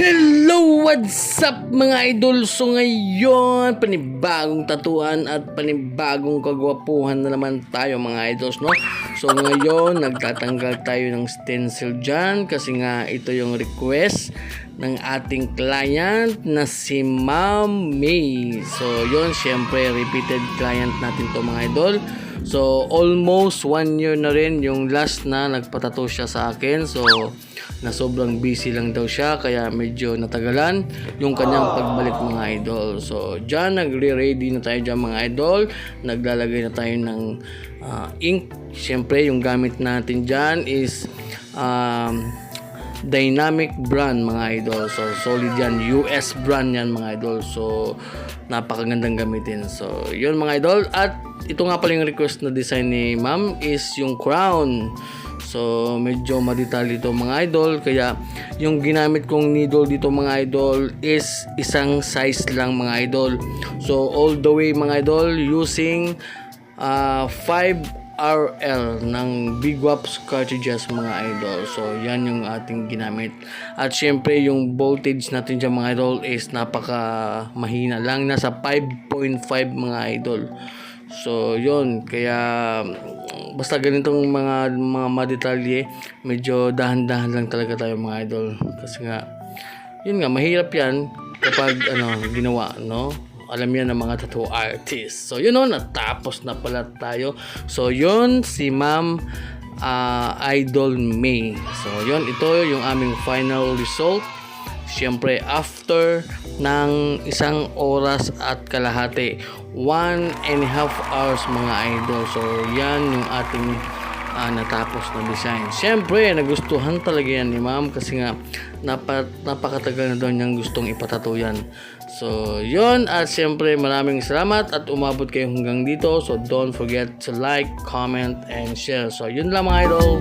Hello! What's up mga idol? So ngayon, panibagong tatuan at panibagong kagwapuhan na naman tayo mga idols, no? So ngayon, nagtatanggal tayo ng stencil dyan kasi nga ito yung request ng ating client na si Ma'am May. So yun, syempre repeated client natin to mga idol. So almost 1 year na rin yung last na nagpatato siya sa akin. So na sobrang busy lang daw siya kaya medyo natagalan yung kanyang pagbalik mga idol. So dyan nagre-ready na tayo dyan mga idol. Naglalagay na tayo ng ink. Siyempre yung gamit natin dyan is Dynamic brand mga idol. So solid yan, US brand yan mga idol. So napakagandang gamitin. So yun mga idol. At ito nga pala yung request na design ni ma'am is yung crown. So medyo madetalye ito mga idol. Kaya yung ginamit kong needle dito mga idol is isang size lang mga idol. So all the way mga idol using 5RL ng Big Waps cartridges mga idol. So yan yung ating ginamit. At syempre yung voltage natin dyan mga idol is napaka mahina lang. Nasa 5.5 mga idol. So yun, kaya basta ganitong mga madetalye, medyo dahan-dahan lang talaga tayo mga idol. Kasi nga, yun nga, mahirap yan kapag ginawa, no? Alam yan ng mga tattoo artist. So yun, no, natapos na pala tayo. So yun, si Ma'am Idol May. So yun, ito yung aming final result. Siyempre after ng 1 oras at kalahati, 1.5 hours mga idol. So yan yung ating natapos na design. Siyempre nagustuhan talaga yan ni ma'am kasi nga napakatagal na daw niyang gustong ipatato yan. So yun, at siyempre maraming salamat at umabot kayo hanggang dito. So don't forget to like, comment and share. So yun lang mga idol.